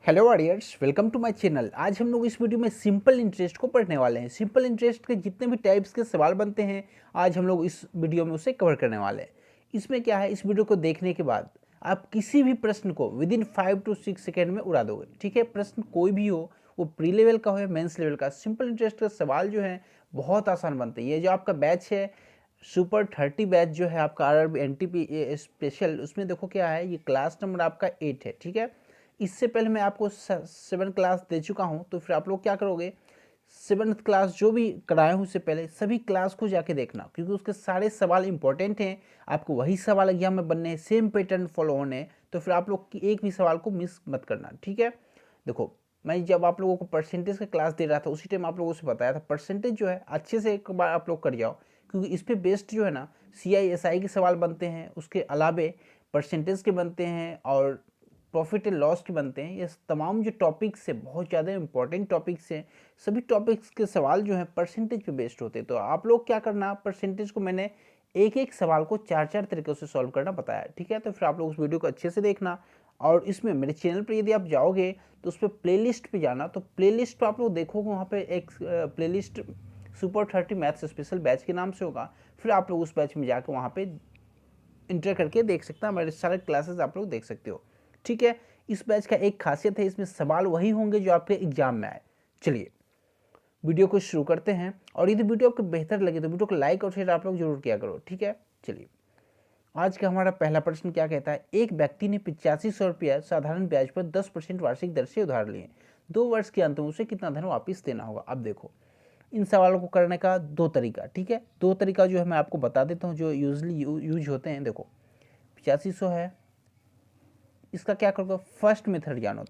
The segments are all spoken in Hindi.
Hello audience, welcome to my channel. आज हम लोग इस वीडियो में सिंपल इंटरेस्ट को पढ़ने वाले हैं। सिंपल इंटरेस्ट के जितने भी टाइप्स के सवाल बनते हैं आज हम लोग इस वीडियो में उसे कवर करने वाले हैं। इसमें क्या है, इस वीडियो को देखने के बाद आप किसी भी प्रश्न को विद इन 5 to 6 सेकेंड में उड़ा दोगे। ठीक है, प्रश्न कोई भी हो, वो प्री लेवल का हो या मेंस लेवल का, सिंपल इंटरेस्ट का सवाल जो है बहुत आसान बनते हैं। ये जो आपका बैच है सुपर 30 बैच जो है आपका आरआरबी एनटीपी स्पेशल, उसमें देखो क्या है, ये क्लास नंबर आपका 8 है। ठीक है, इससे पहले मैं आपको 7 क्लास दे चुका हूँ, तो फिर आप लोग क्या करोगे, 7th क्लास जो भी कराए हूँ उससे पहले सभी क्लास को जाके देखना, क्योंकि उसके सारे सवाल इंपॉर्टेंट हैं। आपको वही सवाल एग्जाम में बनने हैं, सेम पैटर्न फॉलो होने हैं, तो फिर आप लोग की एक भी सवाल को मिस मत करना। ठीक है, देखो मैं जब आप लोगों को परसेंटेज का क्लास दे रहा था उसी टाइम आप लोगों से बताया था परसेंटेज जो है अच्छे से एक बार आप लोग कर जाओ, क्योंकि इस पर बेस्ड जो है ना CISI के सवाल बनते हैं, उसके अलावे परसेंटेज के बनते हैं और प्रॉफिट एंड लॉस के बनते हैं। ये तमाम जो टॉपिक्स है बहुत ज़्यादा इंपॉर्टेंट टॉपिक्स हैं। सभी टॉपिक्स के सवाल जो हैं परसेंटेज पे बेस्ड होते हैं। तो आप लोग क्या करना, परसेंटेज को मैंने एक एक सवाल को 4 तरीक़ों से सॉल्व करना बताया। ठीक है, तो फिर आप लोग उस वीडियो को अच्छे से देखना। और इसमें मेरे चैनल पर यदि आप जाओगे तो उस पर प्लेलिस्ट पे जाना, तो प्लेलिस्ट पे आप लोग देखोगे वहाँ पे एक playlist super 30 maths special batch के नाम से होगा। फिर आप लोग उस बैच में जाकर वहाँ पे इंटर करके देख सकते हैं, हमारे सारे क्लासेस आप लोग देख सकते हो। ठीक है, इस बैच का एक खासियत है, इसमें सवाल वही होंगे जो आपके एग्जाम में आए। चलिए वीडियो को शुरू करते हैं, और यदि वीडियो आपको बेहतर लगे तो वीडियो को लाइक और शेयर आप लोग जरूर किया करो। ठीक है, चलिए आज का हमारा पहला प्रश्न क्या कहता है, एक व्यक्ति ने 8500 रुपया साधारण ब्याज पर 10% वार्षिक दर से उधार लिए, 2 वर्ष के अंत में उसे कितना धन वापस देना होगा। अब देखो इन सवालों को करने का दो तरीका। ठीक है, दो तरीका जो है मैं आपको बता देता हूँ जो यूजली यूज होते हैं। देखो 8500 है, इसका क्या करोगे, फर्स्ट मेथड जानो।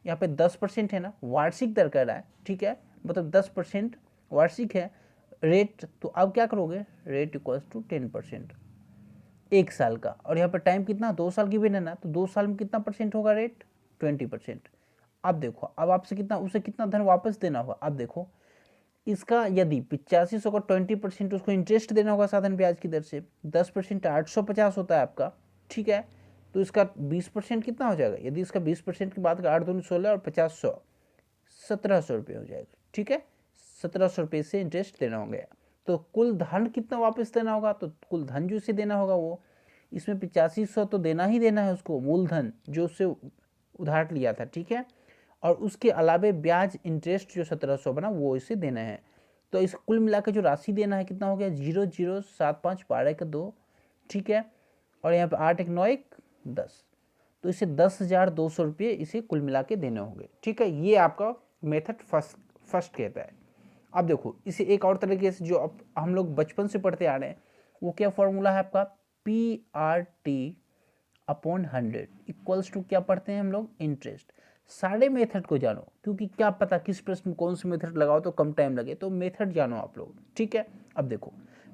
यहाँ पे 10% है ना, वार्षिक दर कर रहा है। ठीक है, मतलब 10% वार्षिक है रेट, तो अब क्या करोगे, रेट इक्वल्स टू 10% एक साल का, और यहाँ पर टाइम कितना, 2 साल की भी ना, तो 2 साल में कितना परसेंट होगा रेट, 20%। अब देखो अब आपसे कितना, उसे कितना धन वापस देना होगा। अब देखो इसका यदि 8500 का 20% उसको इंटरेस्ट देना होगा साधारण ब्याज की दर से, 10% 850 होता है आपका। ठीक है, तो इसका 20% कितना हो जाएगा, यदि इसका 20% की बात करें, 8 दूनी 16 और 50 100, 1700 रुपये हो जाएगा। ठीक है, 1700 रुपये से इंटरेस्ट देना हो गया, तो कुल धन कितना वापस देना होगा, तो कुल धन जो इसे देना होगा वो, इसमें 8500 तो देना ही देना है उसको, मूलधन जो उससे उधार लिया था। ठीक है, और उसके अलावे ब्याज इंटरेस्ट जो 1700 बना वो इसे देना है। तो इस कुल मिलाकर जो राशि देना है कितना हो गया, 0075 12 का 2। ठीक है, और यहाँ पे 8 1 9 1 10, तो इसे 10,200 रुपये इसे कुल मिला के देने होंगे। ठीक है, ये आपका मेथड फर्स्ट कहता है। अब देखो इसे एक और तरीके से जो अब हम लोग बचपन से पढ़ते आ रहे हैं, वो क्या फॉर्मूला है आपका, PRT/100 इक्वल्स टू क्या पढ़ते हैं हम लोग, इंटरेस्ट। सारे मेथड को जानो, क्योंकि क्या पता किस प्रश्न में कौन सी मेथड लगाओ तो कम टाइम लगे, तो मेथड जानो आप लोग। ठीक है, अब देखो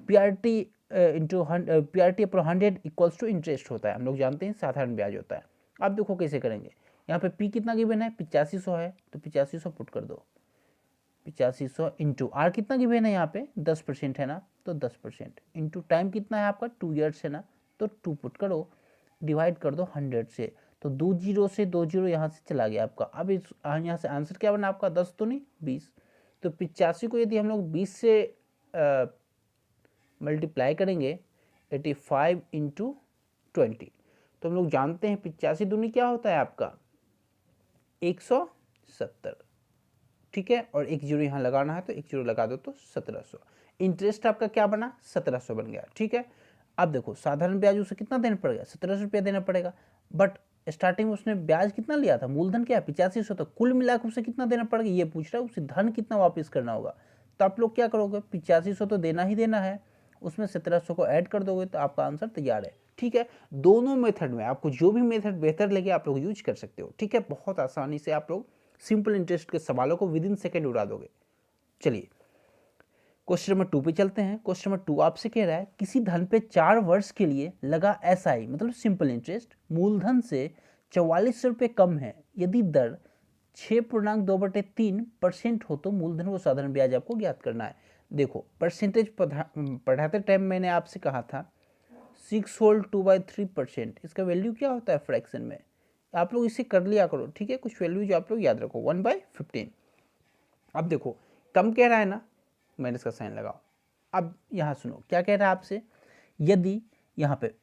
PRT into PRT/100 equals to interest होता है, हम लोग जानते हैं साधारण ब्याज होता है। अब देखो कैसे करेंगे, यहाँ पे P कितना गिवन है, 8500 है, तो 8500 पुट कर दो, 8500 इंटू आर कितना गिवन है यहाँ पे 10% है ना, तो 10% इंटू टाइम कितना है आपका 2 ईयर्स है ना, तो 2 पुट करो, डिवाइड कर दो 100 से, तो 2 जीरो से 2 जीरो यहाँ से चला गया आपका। अब इस यहाँ से आंसर क्या बना आपका, 10 तो नहीं 20, तो 85 को यदि हम लोग 20 से मल्टीप्लाई करेंगे 85 इंटू 20, तो हम लोग जानते हैं 85 दूनी क्या होता है आपका 170। ठीक है, और एक जीरो यहाँ लगाना है तो एक जीरो लगा दो तो 1700। इंटरेस्ट आपका क्या बना, 1700 बन गया। ठीक है, अब देखो साधारण ब्याज उसे कितना देना पड़ेगा, 1700 रुपया देना पड़ेगा, बट स्टार्टिंग में उसने ब्याज कितना लिया था, मूलधन क्या 8500, तो कुल मिलाकर उसे कितना देना पड़ेगा ये पूछ रहा है, उसे धन कितना वापस करना होगा। तो आप लोग क्या करोगे, 8500 तो देना ही देना है, उसमें 1700 को ऐड कर दोगे तो आपका आंसर तैयार है। ठीक है, दोनों मेथड में आपको जो भी मेथड बेहतर लगे आप लोग यूज कर सकते हो। ठीक है, बहुत आसानी से आप लोग सिंपल इंटरेस्ट के सवालों को विद इन सेकेंड उड़ा दोगे। चलिए क्वेश्चन नंबर 2 पे चलते हैं। क्वेश्चन नंबर 2 आपसे कह रहा है, किसी धन पे 4 वर्ष के लिए लगा SI मतलब सिंपल इंटरेस्ट मूलधन से 4400 रुपये कम है, यदि दर 6.2/3% हो तो मूलधन व साधारण ब्याज आपको ज्ञात करना है। देखो परसेंटेज पढ़ाते टाइम मैंने आपसे कहा था 6 होल 2/3%, इसका वैल्यू क्या होता है फ्रैक्शन में, आप लोग इसे कर लिया करो, ठीक है। कुछ वैल्यू जो आप लोग याद रखो, 1/15। अब देखो कम कह रहा है ना, माइनस का साइन लगाओ। अब यहाँ सुनो क्या कह रहा है आपसे, यदि यहाँ पे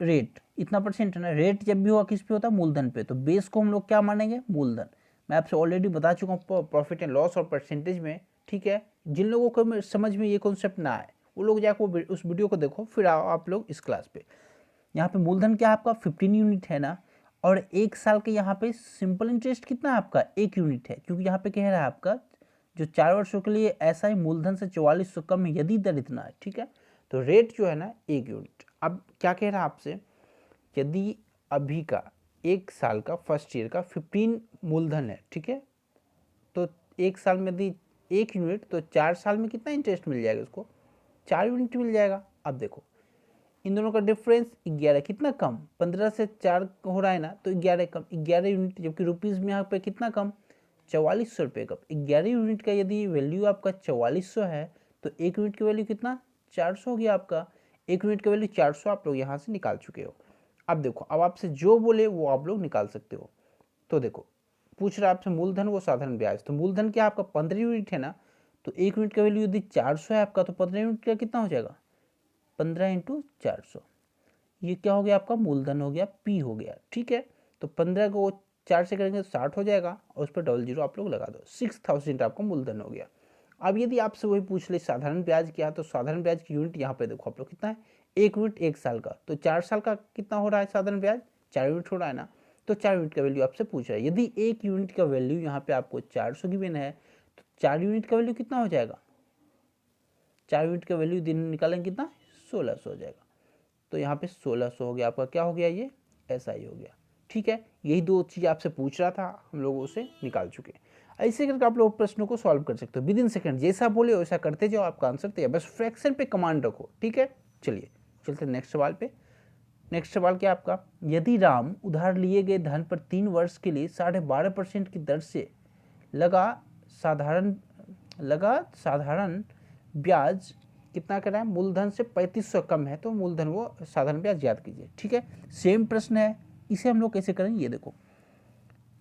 रेट इतना परसेंट है ना, रेट जब भी हुआ किस पे होता है, मूलधन पे, तो बेस को हम लोग क्या मानेंगे, मूलधन। मैं आपसे ऑलरेडी बता चुका हूँ प्रॉफिट एंड लॉस और परसेंटेज में, ठीक है। जिन लोगों को समझ में ये कॉन्सेप्ट ना आए वो लोग जाकर उस वीडियो को देखो, फिर आओ आप लोग इस क्लास पे। यहाँ पे मूलधन क्या आपका 15 यूनिट है ना, और 1 साल के यहाँ पे सिंपल इंटरेस्ट कितना है आपका, 1 यूनिट है, क्योंकि यहाँ पे कह रहा है आपका जो 4 वर्षों के लिए ऐसा ही मूलधन से 4400 कम है यदि दर इतना है, ठीक है। तो रेट जो है ना 1 यूनिट। अब क्या कह रहा है आपसे, यदि अभी का 1 साल का फर्स्ट ईयर का 15 मूलधन है, ठीक है, तो 1 साल में यदि 1 यूनिट, तो 4 साल में कितना इंटरेस्ट मिल जाएगा उसको, 4 यूनिट मिल जाएगा। अब देखो इन दोनों का डिफरेंस 11, कितना कम, 15 से 4 हो रहा है ना, तो 11 कम, 11 यूनिट, जबकि रुपीज़ में यहाँ पे कितना कम, 4400 रुपये कम। 11 यूनिट का यदि वैल्यू आपका 4400 है, तो 1 यूनिट की वैल्यू कितना, 400 हो गया आपका। 1 यूनिट का वैल्यू 400 आप लोग यहाँ से निकाल चुके हो। अब देखो अब आपसे जो बोले वो आप लोग निकाल सकते हो। तो देखो पूछ रहा है आपसे मूलधन वो साधारण ब्याज, तो मूलधन क्या आपका 15 यूनिट है ना, तो 1 यूनिट का वैल्यू यदि 400 है आपका, तो 15 यूनिट का कितना हो जाएगा, 15 × 400। ये क्या हो गया आपका, मूलधन हो गया, पी हो गया, ठीक है। तो 15 को 4 से करेंगे तो 60 हो जाएगा, और उस पर डबल जीरो आप लोग लगा दो, 6000 आपका मूलधन हो गया। अब यदि आपसे वही पूछ ले साधारण ब्याज क्या, तो साधारण ब्याज की यूनिट यहाँ पे देखो आप लोग कितना है, 1 यूनिट 1 साल का, तो 4 साल का कितना हो रहा है साधारण ब्याज, 4 यूनिट हो रहा है ना, तो 4 यूनिट का वैल्यू आपसे पूछ रहा है। यदि 1 यूनिट का वैल्यू यहाँ पे आपको 400 गिवन है, तो 4 यूनिट का वैल्यू कितना हो जाएगा, 4 यूनिट का वैल्यू दिन निकालेंगे कितना, 1600 हो जाएगा। तो यहाँ पे 1600 हो गया आपका, क्या हो गया ये, ऐसा ही हो गया, ठीक है। यही दो चीज़ आपसे पूछ रहा था, हम लोग उसे निकाल चुके हैं। ऐसे करके आप लोग प्रश्नों को सॉल्व कर सकते हो विद इन सेकंड, जैसा बोले वैसा करते जाओ, आपका आंसर तैयार। बस फ्रैक्शन पे कमांड रखो, ठीक है। चलिए चलते नेक्स्ट सवाल पे। नेक्स्ट सवाल क्या आपका, यदि राम उधार लिए गए धन पर 3 वर्ष के लिए 12.5% की दर से लगा साधारण ब्याज कितना कर रहा है, मूलधन से 3500 कम है, तो मूलधन वो साधारण ब्याज याद कीजिए, ठीक है। सेम प्रश्न है, इसे हम लोग कैसे करेंगे, ये देखो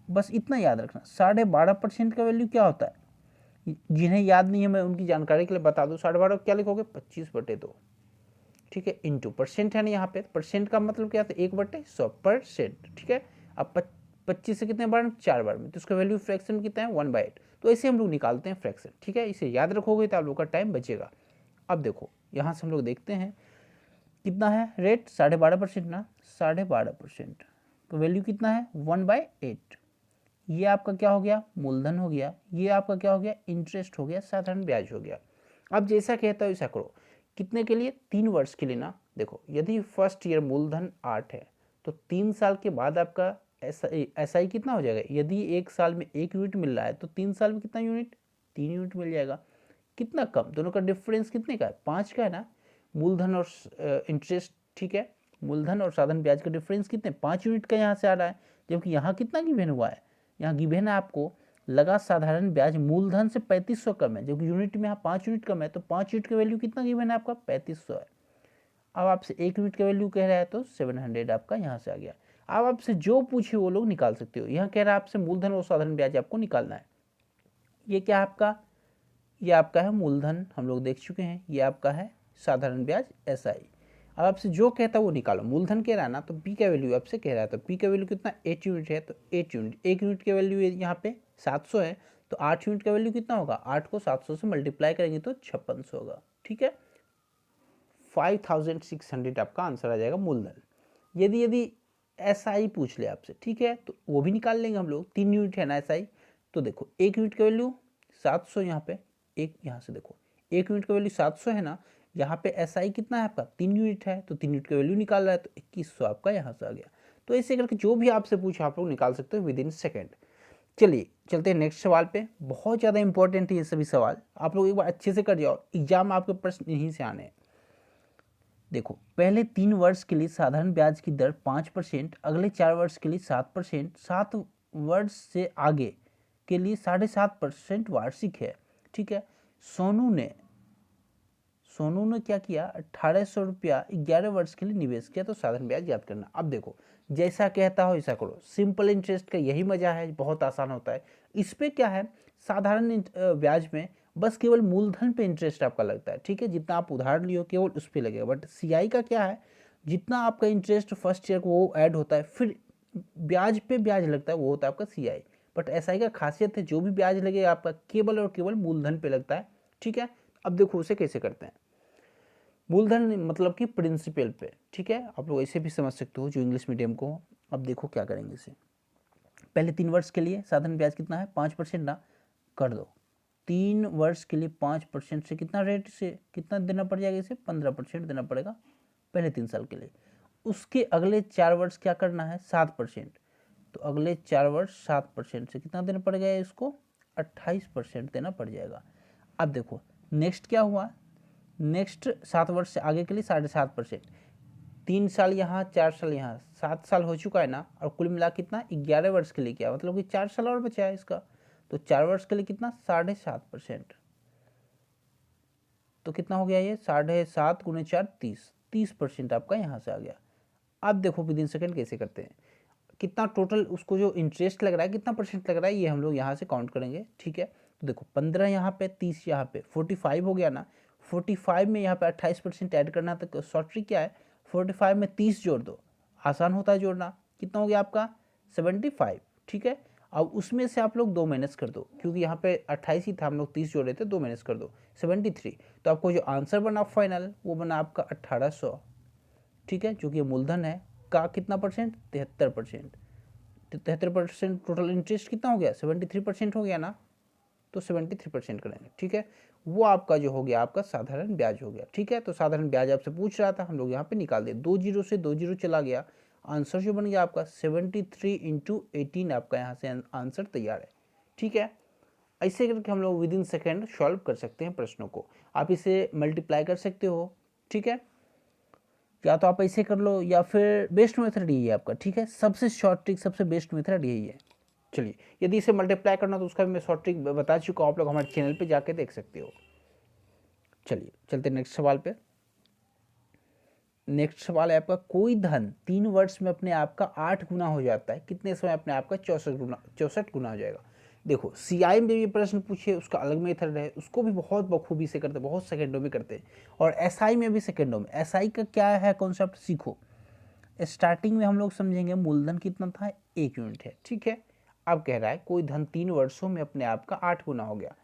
बस इतना याद रखना, 12.5% का वैल्यू क्या होता है, जिन्हें याद नहीं है मैं उनकी जानकारी के लिए बता दूं, 12.5 क्या लिखोगे, 25/2, ठीक है, इंटू परसेंट है ना, यहाँ पे परसेंट का मतलब क्या था, 1/100%, ठीक है। अब 25 से कितने बार, 4 बार में, तो उसका वैल्यू फ्रैक्शन में कितना है, 1/8। तो ऐसे हम लोग निकालते हैं फ्रैक्शन, ठीक है। इसे याद रखोगे तो आप लोग का टाइम बचेगा। अब देखो यहाँ से हम लोग देखते हैं कितना है रेट, 12.5% ना, 12.5%, तो वैल्यू कितना है, 1/8। ये आपका क्या हो गया, मूलधन हो गया, ये आपका क्या हो गया, इंटरेस्ट हो गया, साधारण ब्याज हो गया। अब जैसा कहता है वैसा करो, कितने के लिए, 3 वर्ष के लिए ना। देखो यदि फर्स्ट ईयर मूलधन 8 है, तो 3 साल के बाद आपका ऐसा ही कितना हो जाएगा, यदि 1 साल में 1 यूनिट मिल रहा है, तो 3 साल में कितना यूनिट, 3 यूनिट मिल जाएगा। कितना कम, दोनों का डिफरेंस कितने का है, 5 का है ना, मूलधन और इंटरेस्ट, ठीक है। मूलधन और साधारण ब्याज का डिफरेंस कितने, 5 यूनिट का यहाँ से आ रहा है, जबकि यहाँ कितना गिवन हुआ है, यहाँ गिवन है आपको लगा साधारण ब्याज मूलधन से 3500 कम है, जबकि यूनिट में यहाँ 5 यूनिट कम है, तो 5 यूनिट का वैल्यू कितना गिवन है आपका, 3500 है। अब आपसे 1 यूनिट का वैल्यू कह रहा है, तो 700 आपका यहाँ से आ गया। अब आपसे जो पूछे वो लोग निकाल सकते हो। यहाँ कह रहा है आपसे मूलधन और साधारण ब्याज आपको निकालना है। ये क्या आपका, ये आपका है मूलधन, हम लोग देख चुके हैं, ये आपका है साधारण ब्याज SI। अब आपसे जो कहता है वो निकालो। मूलधन कह रहा है ना, तो P का वैल्यू आपसे कह रहा है, तो P का वैल्यू कितना, 8 यूनिट है, तो 8 यूनिट, 1 यूनिट का वैल्यू यहाँ पे 700 है, तो 8 यूनिट का वैल्यू कितना होगा, 8 को 700 से मल्टीप्लाई करेंगे तो 5600 होगा, ठीक है। 5600 आपका आंसर आ जाएगा मूलधन। यदि SI पूछ ले आपसे, ठीक है, तो वो भी निकाल लेंगे हम लोग, 3 यूनिट है ना SI। तो देखो 1 यूनिट का वैल्यू 700, यहाँ पे एक, यहाँ से देखो 1 यूनिट का वैल्यू 700 है ना, यहाँ पे SI कितना है आपका, 3 यूनिट है, तो 3 यूनिट का वैल्यू निकाल रहा है, तो 2100 आपका यहाँ से आ गया। तो ऐसे करके जो भी आपसे पूछे आप लोग निकाल सकते हो विद इन सेकेंड। चलिए चलते हैं नेक्स्ट सवाल पे। बहुत ज़्यादा इंपॉर्टेंट है ये सभी सवाल, आप लोग एक बार अच्छे से कर जाओ, एग्जाम आपके प्रश्न यहीं से आने हैं। देखो पहले 3 वर्ष के लिए साधारण ब्याज की दर 5%, अगले 4 वर्ष के लिए 7%, 7 वर्ष से आगे के लिए 7.5% वार्षिक है, ठीक है। सोनू ने क्या किया, 1800 रुपया 11 वर्ष के लिए निवेश किया, तो साधारण ब्याज याद करना। अब देखो जैसा कहता हो ऐसा करो। सिंपल इंटरेस्ट का यही मजा है, बहुत आसान होता है। इस पे क्या है, साधारण ब्याज में बस केवल मूलधन पे इंटरेस्ट आपका लगता है, ठीक है, जितना आप उधार लियो केवल उस पर लगेगा। बट सीआई का क्या है, जितना आपका इंटरेस्ट फर्स्ट ईयर को वो ऐड होता है, फिर ब्याज पे ब्याज लगता है, वो होता है आपका सीआई। बट एसआई का खासियत है, जो भी ब्याज लगेगा आपका केवल और केवल मूलधन पे लगता है, ठीक है। अब देखो उसे कैसे करते हैं। मूलधन मतलब कि प्रिंसिपल पे, ठीक है, आप लोग ऐसे भी समझ सकते हो जो इंग्लिश मीडियम को। अब देखो क्या करेंगे इसे। पहले 3 वर्ष के लिए साधारण ब्याज कितना है, 5% ना, कर दो। 3 वर्ष के लिए 5% से कितना रेट से कितना देना पड़ जाएगा, इसे 15% देना पड़ेगा पहले 3 साल के लिए। उसके अगले 4 वर्ष क्या करना है, 7%। तो अगले 4 वर्ष 7% से कितना देना पड़ेगा इसको, 28% देना पड़ जाएगा। अब देखो नेक्स्ट क्या हुआ, नेक्स्ट 7 वर्ष से आगे के लिए 7.5%। 3 साल यहाँ 4 साल यहाँ, 7 साल हो चुका है ना, और कुल मिला कितना 11 वर्ष के लिए क्या, मतलब कि 4 साल और बचा है इसका। तो 4 वर्ष के लिए कितना 7.5%। तो कितना हो गया ये 7.5 गुणे 4 30% आपका यहाँ से आ गया। अब देखो विद इन सेकेंड कैसे करते हैं, कितना टोटल उसको जो इंटरेस्ट लग रहा है कितना परसेंट लग रहा है, ये हम लोग यहाँ से काउंट करेंगे, ठीक है। तो देखो 15 यहाँ पे, 30 यहाँ पे, 45 हो गया ना। 45 में यहाँ पे 28% ऐड करना, तो शॉर्ट ट्रिक क्या है, 45 में 30 जोड़ दो, आसान होता है जोड़ना। कितना हो गया आपका 75, ठीक है। अब उसमें से आप लोग 2 माइनस कर दो, क्योंकि यहाँ पे 28 ही था, हम लोग 30 जोड़े थे, 2 माइनस कर दो 73। तो आपको जो आंसर बना फाइनल वो बना आपका 1800, ठीक है, जो कि मूलधन है का कितना परसेंट, 73%। 73% टोटल इंटरेस्ट कितना हो गया, 73% हो गया ना। तो 73% करेंगे, ठीक है। वो आपका जो हो गया आपका साधारण ब्याज हो गया, ठीक है। तो साधारण ब्याज आपसे पूछ रहा था, हम लोग यहाँ पे निकाल दिए, 2 जीरो से 2 जीरो चला गया, आंसर जो बन गया आपका 73 × 18, आपका यहाँ से आंसर तैयार है, ठीक है। ऐसे करके हम लोग विद इन सेकेंड सॉल्व कर सकते हैं प्रश्नों को। आप इसे मल्टीप्लाई कर सकते हो, ठीक है, या तो आप ऐसे कर लो, या फिर बेस्ट मेथड यही है आपका, ठीक है। सबसे शॉर्ट ट्रिक, सबसे बेस्ट मेथड यही है। चलिए, यदि इसे मल्टीप्लाई करना तो उसका भी मैं शॉर्ट ट्रिक बता चुका हूँ, आप लोग हमारे चैनल पे जाके देख सकते हो। चलिए चलते नेक्स्ट सवाल पे। नेक्स्ट सवाल है आपका, कोई धन 3 वर्ष में अपने आप का 8 गुना हो जाता है, कितने समय अपने आप का 64 गुना हो जाएगा। देखो सीआई में भी प्रश्न पूछे, उसका अलग मेथड है, उसको भी बहुत बखूबी से करते, बहुत सेकंडों में करते हैं, और एसआई में भी सेकंडों में। एसआई का क्या है कॉन्सेप्ट सीखो। स्टार्टिंग में हम लोग समझेंगे मूलधन कितना था, 1 यूनिट है, ठीक है। अब कह रहा है कोई धन 3 वर्षों में अपने आप का 8 गुना हो गया।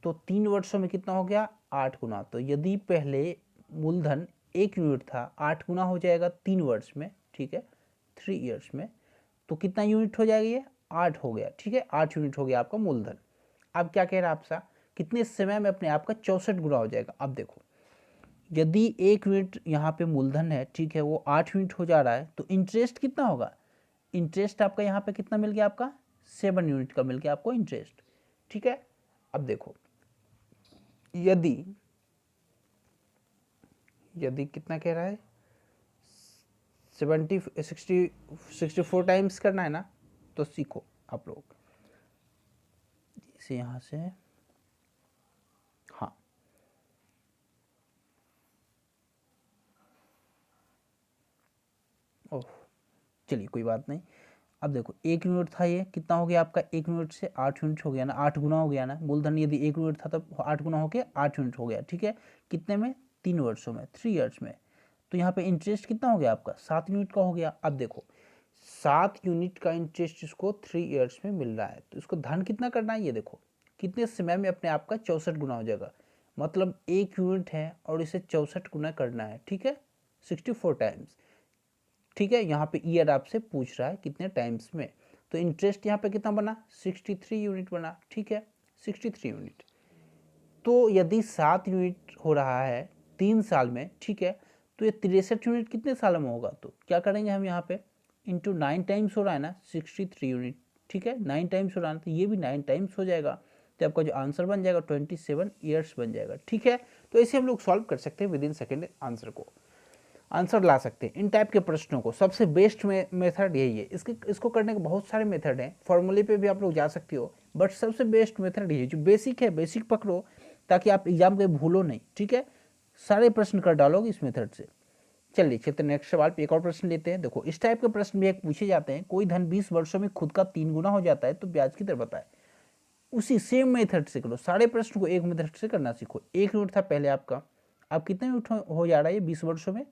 तो 3 वर्षों में कितना हो गया, 8 गुना। तो यदि पहले मूलधन 1 यूनिट था, 8 गुना हो जाएगा 3 वर्ष में, ठीक है, 3 ईयर्स में। तो कितना यूनिट हो जाएगा ये, 8 हो गया, ठीक है, 8 यूनिट हो गया आपका मूलधन। अब क्या कह रहा है आपसा, कितने समय में अपने आप का 64 गुना हो जाएगा। अब देखो यदि 1 यूनिट यहाँ पे मूलधन है, ठीक है, वो 8 यूनिट हो जा रहा है, तो इंटरेस्ट कितना होगा, इंटरेस्ट आपका यहाँ पे कितना मिल गया, आपका 7 यूनिट का मिल गया आपको इंटरेस्ट, ठीक है। अब देखो यदि यदि कितना कह रहा है, 64 टाइम्स करना है ना, तो सीखो आप लोग इसे यहाँ से, हाँ ओह चलिए कोई बात नहीं। अब देखो 1 यूनिट था, ये कितना हो गया आपका, 1 यूनिट से 8 यूनिट हो गया ना, 8 गुना हो गया ना। मूलधन यदि 1 यूनिट था तब 8 गुना हो गया, 8 यूनिट हो गया, ठीक है। कितने में, 3 वर्षों में, 3 ईयर्स में। तो यहाँ पे इंटरेस्ट कितना हो गया आपका, 7 यूनिट का हो गया। अब देखो 7 यूनिट का इंटरेस्ट इसको 3 ईयर्स में मिल रहा है, तो इसको धन कितना करना है, ये देखो कितने समय में अपने आप का 64 गुना हो जाएगा। मतलब 1 यूनिट है और इसे 64 गुना करना है, ठीक है, 64 टाइम्स, ठीक है। यहाँ पे ईयर आपसे पूछ रहा है कितने टाइम्स में। तो इंटरेस्ट यहाँ पे कितना बना, 63 यूनिट बना, ठीक है, 63 यूनिट। तो यदि 7 यूनिट हो रहा है 3 साल में, ठीक है, तो ये 63 यूनिट कितने साल में होगा, तो क्या करेंगे हम यहाँ पे इंटू 9 टाइम्स हो रहा है ना, 63 यूनिट, ठीक है, 9 टाइम्स हो रहा है, तो ये भी 9 टाइम्स हो जाएगा। तो आपका जो आंसर बन जाएगा 27 ईयर्स बन जाएगा, ठीक है। तो ऐसे हम लोग सॉल्व कर सकते हैं विद इन सेकेंड आंसर को, आंसर ला सकते हैं इन टाइप के प्रश्नों को। सबसे बेस्ट मेथड यही है। इसको करने के बहुत सारे मेथड हैं, फॉर्मूले पे भी आप लोग जा सकते हो, बट सबसे बेस्ट मेथड यही है। जो बेसिक है बेसिक पकड़ो, ताकि आप एग्जाम के भूलो नहीं, ठीक है। सारे प्रश्न कर डालोगे इस मेथड से, चलिए चलते नेक्स्ट सवाल पे, एक और प्रश्न लेते हैं। देखो इस टाइप के प्रश्न भी एक पूछे जाते हैं, कोई धन 20 वर्षों में खुद का 3 गुना हो जाता है तो ब्याज की दर बताए। उसी सेम मेथड से करो, सारे प्रश्न को एक मेथड से करना सीखो। 1 यूनिट था पहले आपका, अब कितने यूनिट हो जा रहा है ये 20 वर्षों में?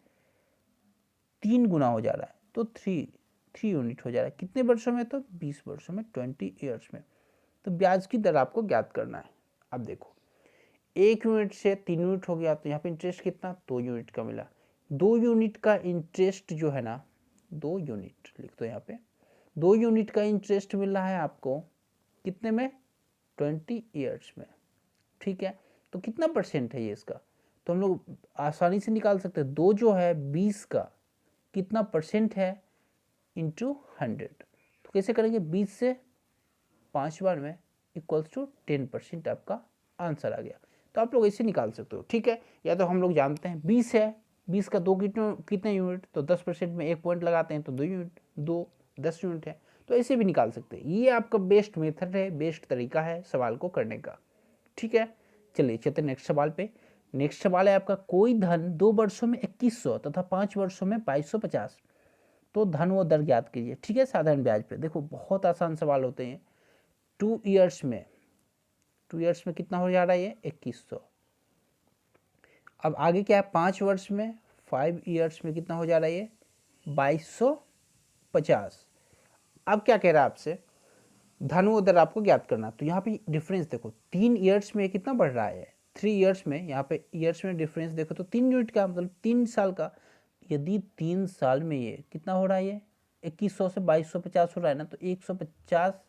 3 गुना हो जा रहा है, तो 3 यूनिट हो जा रहा है। कितने वर्षों में? तो 20 वर्षों में, 20 ईयर्स में। तो ब्याज की दर आपको ज्ञात करना है। अब देखो 1 यूनिट से 3 यूनिट हो गया, तो यहाँ पे इंटरेस्ट कितना? 2 यूनिट का मिला। 2 यूनिट का इंटरेस्ट जो है ना, 2 यूनिट लिख दो यहाँ पे, 2 यूनिट का इंटरेस्ट मिल रहा है आपको कितने में? 20 ईयर्स में। ठीक है, तो कितना परसेंट है ये इसका? तो हम लोग आसानी से निकाल सकते हैं। 2 जो है 20 का कितना परसेंट है इंटू 100। तो कैसे करेंगे? 20 से 5 बार में इक्वल्स टू 10% आपका आंसर आ गया। तो आप लोग ऐसे निकाल सकते हो। ठीक है, या तो हम लोग जानते हैं 20 है, 20 का 2 कितने यूनिट? तो 10% में 1 पॉइंट लगाते हैं तो 2 यूनिट, 2 10 यूनिट है। तो ऐसे भी निकाल सकते हैं। ये आपका बेस्ट मेथड है, बेस्ट तरीका है सवाल को करने का। ठीक है, चलिए चलते नेक्स्ट सवाल पे। नेक्स्ट सवाल है आपका, कोई धन 2 वर्षों में 2100 तथा 5 वर्षों में 2250, तो धन व दर ज्ञात कीजिए। ठीक है, साधारण ब्याज पे। देखो बहुत आसान सवाल होते हैं। 2 ईयर्स में कितना हो जा रहा है ये? 2100। अब आगे क्या है? 5 वर्ष में, 5 ईयर्स में कितना हो जा रहा है ये? 2250। अब क्या कह रहा है आपसे? धन व दर आपको ज्ञात करना। तो यहाँ पे डिफरेंस देखो, 3 ईयर्स में कितना बढ़ रहा है? 3 ईयर्स में, यहाँ पे ईयर्स में डिफरेंस देखो तो 3 यूनिट का, मतलब 3 साल का। यदि 3 साल में ये कितना हो रहा है? ये 2100 से 2250 हो रहा है ना, तो 150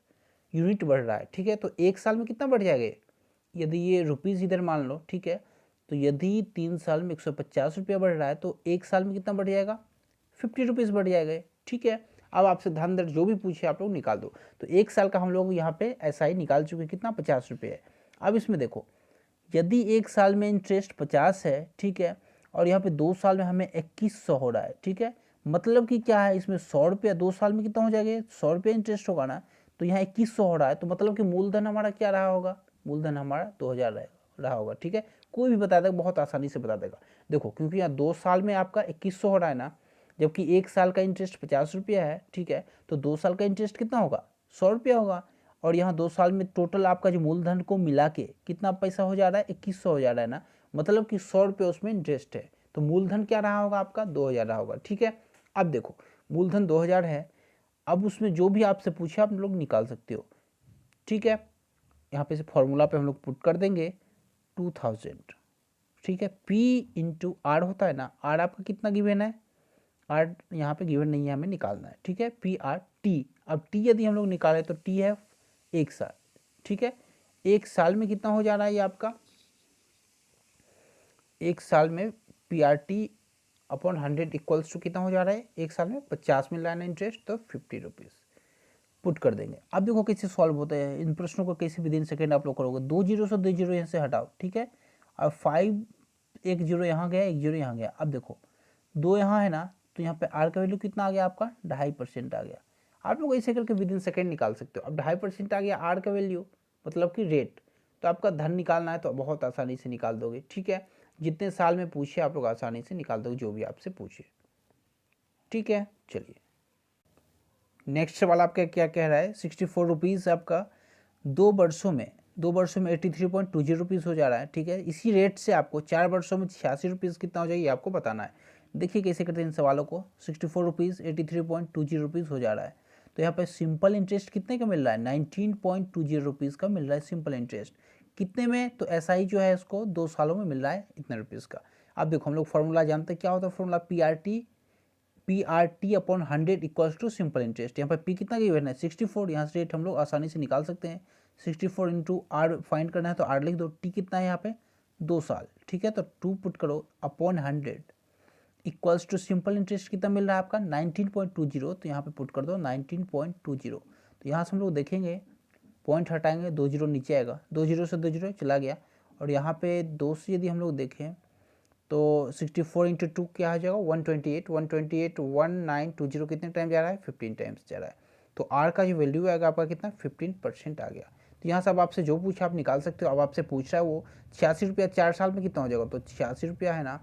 यूनिट बढ़ रहा है। ठीक है, तो 1 साल में कितना बढ़ जाएगा? यदि ये रुपीज़ इधर मान लो, ठीक है, तो यदि 3 साल में 150 रुपया बढ़ रहा है तो 1 साल में कितना बढ़ जाएगा? 50 रुपीज़ बढ़ जाएगा। ठीक है, अब आपसे धन दर जो भी पूछे आप लोग निकाल दो। तो 1 साल का हम लोग यहाँ पे ऐसा ही निकाल चुके, कितना? 50 रुपये है। अब इसमें देखो, यदि 1 साल में इंटरेस्ट 50 है, ठीक है, और यहाँ पे 2 साल में हमें 2100 हो रहा है। ठीक है, मतलब कि क्या है इसमें? 100 रुपया 2 साल में कितना हो जाएगा? 100 रुपया इंटरेस्ट होगा ना, तो यहाँ 2100 हो रहा है, तो मतलब कि मूलधन हमारा क्या रहा होगा? मूलधन हमारा 2000 रहा होगा। ठीक है, कोई भी बता देगा, बहुत आसानी से बता देगा। देखो क्योंकि यहाँ 2 साल में आपका 2100 हो रहा है ना, जबकि 1 साल का इंटरेस्ट 50 रुपया है। ठीक है, तो 2 साल का इंटरेस्ट कितना होगा? 100 रुपया होगा। और यहाँ 2 साल में टोटल आपका जो मूलधन को मिला के कितना पैसा हो जा रहा है? 2100 हो जा रहा है ना, मतलब कि 100 रुपये उसमें इंटरेस्ट है। तो मूलधन क्या रहा होगा आपका? 2000 रहा होगा। ठीक है, अब देखो मूलधन 2000 है। अब उसमें जो भी आपसे पूछे आप लोग निकाल सकते हो। ठीक है, यहाँ पे से फॉर्मूला पे हम लोग पुट कर देंगे 2000। ठीक है, P इंटू आर होता है ना, आर आपका कितना गिवन है? आर यहाँ पे गिवन नहीं है, हमें निकालना है। ठीक है, PRT। अब T यदि हम लोग निकालें तो T है 1 साल। ठीक है, 1 साल में कितना हो जा रहा है ये आपका? 1 साल में PRT अपॉन 100 इक्वल्स टू कितना हो जा रहा है? 1 साल में 50 मिल रहा है ना इंटरेस्ट, तो 50 रुपीज़ पुट कर देंगे। अब देखो कैसे सॉल्व होते हैं इन प्रश्नों को, कैसे विद इन सेकेंड आप लोग करोगे। 2 जीरो से 2 जीरो यहाँ से हटाओ। ठीक है, अब 5, एक जीरो यहाँ गया, एक जीरो यहाँ गया। अब देखो 2 यहाँ है ना, तो यहाँ पे आर का वैल्यू कितना आ गया आपका? 2.5% आ गया। आप लोग ऐसे करके विद इन सेकेंड निकाल सकते हो। अब 2.5% आ गया आर का वैल्यू, मतलब कि रेट। तो आपका धन निकालना है तो बहुत आसानी से निकाल दोगे। ठीक है, जितने साल में पूछे आप लोग आसानी से निकाल दोगे, जो भी आपसे पूछे। ठीक है, चलिए नेक्स्ट सवाल आपका क्या कह रहा है? 64 रुपीज़ आपका 2 वर्षों में 83.20 रुपीज़ हो जा रहा है। ठीक है, इसी रेट से आपको 4 वर्षों में 86 रुपीज़ कितना हो जाएगी आपको बताना है। देखिए कैसे करते हैं इन सवालों को। 64 रुपीज़ 83.20 रुपीज़ हो जा रहा है, तो यहाँ पर सिंपल इंटरेस्ट कितने का मिल रहा है? 19.20 रुपीज़ का मिल रहा है सिंपल इंटरेस्ट। कितने में? तो ऐसा ही जो है इसको 2 सालों में मिल रहा है इतने रुपीज़ का। अब देखो हम लोग फॉर्मूला जानते हैं, क्या होता है formula? PRT upon 100 equals to simple interest. यहाँ पर P कितना गिवन है? 64। यहाँ से रेट हम लोग आसानी से निकाल सकते हैं। 64 इंटू आर फाइंड करना है तो आर लिख दो। T कितना है यहाँ पे? 2 साल। ठीक है, तो 2 पुट करो upon 100 equals to simple interest कितना मिल रहा है आपका? 19.20। तो यहाँ पे पुट कर दो 19.20। तो यहाँ से हम लोग देखेंगे, पॉइंट हटाएंगे, 2 जीरो नीचे आएगा, 2 जीरो से 2 जीरो चला गया। और यहाँ पे 2 से यदि हम लोग देखें तो 64 इंटू 2 क्या हो जाएगा? 128। 1920 कितने टाइम जा रहा है? 15 टाइम्स जा रहा है। तो आर का जो वैल्यू आएगा आपका कितना? 15% आ गया। तो यहाँ से अब आपसे जो पूछा आप निकाल सकते हो। अब आपसे पूछ रहा है वो 86 रुपया 4 साल में कितना हो जाएगा? तो 86 रुपया है ना,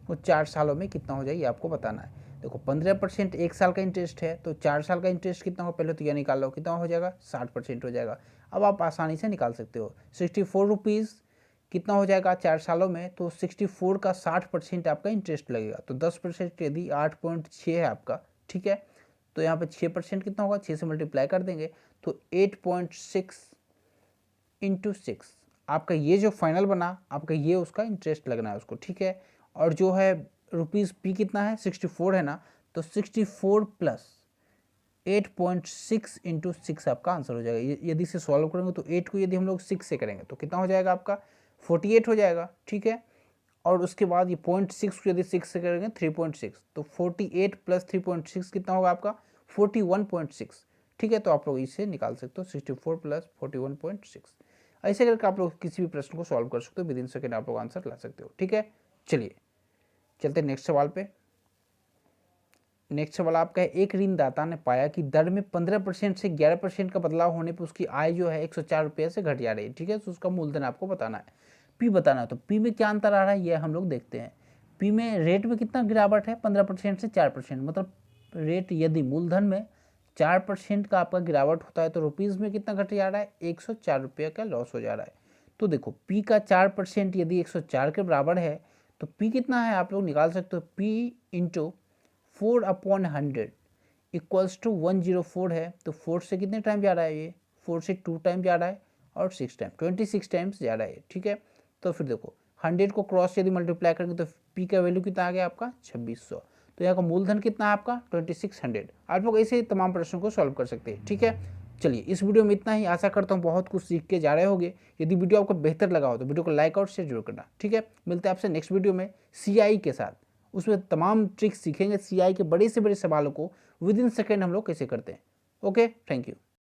वो 4 सालों में कितना हो जाए ये आपको बताना है। देखो 15% 1 साल का इंटरेस्ट है, तो 4 साल का इंटरेस्ट कितना हो, पहले तो यह निकाल लो, कितना हो जाएगा 60% हो जाएगा। अब आप आसानी से निकाल सकते हो 64 रुपीज़ कितना हो जाएगा 4 सालों में, तो 64 का 60% आपका इंटरेस्ट लगेगा, तो 10% यदि 8.6 है आपका, ठीक है, तो यहाँ पे 6% कितना होगा, 6 से मल्टीप्लाई कर देंगे तो 8.6 इंटू 6 आपका ये जो फाइनल बना आपका ये उसका इंटरेस्ट लगना है उसको, ठीक है। और जो है रुपीज़ पी कितना है 64 है ना, तो 64 प्लस 8.6 इंटू 6 आपका आंसर हो जाएगा। यदि इसे सॉल्व करेंगे तो 8 को यदि हम लोग 6 से करेंगे तो कितना हो जाएगा आपका 48 हो जाएगा, ठीक है। और उसके बाद ये 0.6 को यदि 6 से करेंगे 3.6, तो 48 प्लस 3.6 कितना होगा आपका 41.6, ठीक है। तो आप लोग इसे निकाल सकते हो 64 प्लस 41.6। ऐसे करके आप लोग किसी भी प्रश्न को सॉल्व कर सकते हो, विद इन सेकेंड आप लोग आंसर ला सकते हो, ठीक है। चलिए चलते नेक्स्ट सवाल पे। नेक्स्ट सवाल आपका है, एक ऋणदाता ने पाया कि दर में 15% से 11% का बदलाव होने पर उसकी आय जो है 104 रुपये से घट जा रही है, ठीक है। तो उसका मूलधन आपको बताना है, पी बताना है। तो पी में क्या अंतर आ रहा है ये हम लोग देखते हैं। पी में रेट में कितना गिरावट है 15% से 4%, मतलब रेट यदि मूलधन में 4% का आपका गिरावट होता है तो रुपीज़ में कितना घट जा रहा है 104 रुपये का लॉस हो जा रहा है। तो देखो पी का 4% यदि 104 के बराबर है तो पी कितना है आप लोग निकाल सकते हो, पी इंटू 4/100 इक्वल्स टू 104 है। तो 4 से कितने टाइम जा रहा है ये, 4 से 2 टाइम जा रहा है और 6 टाइम 26 टाइम्स जा रहा है, ठीक है। तो फिर देखो 100 को क्रॉस यदि मल्टीप्लाई करेंगे तो पी का वैल्यू कितना आ गया आपका 2600। तो यहाँ का मूलधन कितना है आपका 2600। आप लोग ऐसे तमाम प्रश्नों को सॉल्व कर सकते हैं, ठीक है। चलिए इस वीडियो में इतना ही, आशा करता हूँ बहुत कुछ सीख के जा रहे होंगे। यदि वीडियो आपको बेहतर लगा हो तो वीडियो को लाइक और शेयर जरूर करना, ठीक है। मिलते हैं आपसे नेक्स्ट वीडियो में सीआई के साथ, उसमें तमाम ट्रिक्स सीखेंगे सीआई के बड़े से बड़े सवालों को विद इन सेकेंड हम लोग कैसे करते हैं। Okay, thank you.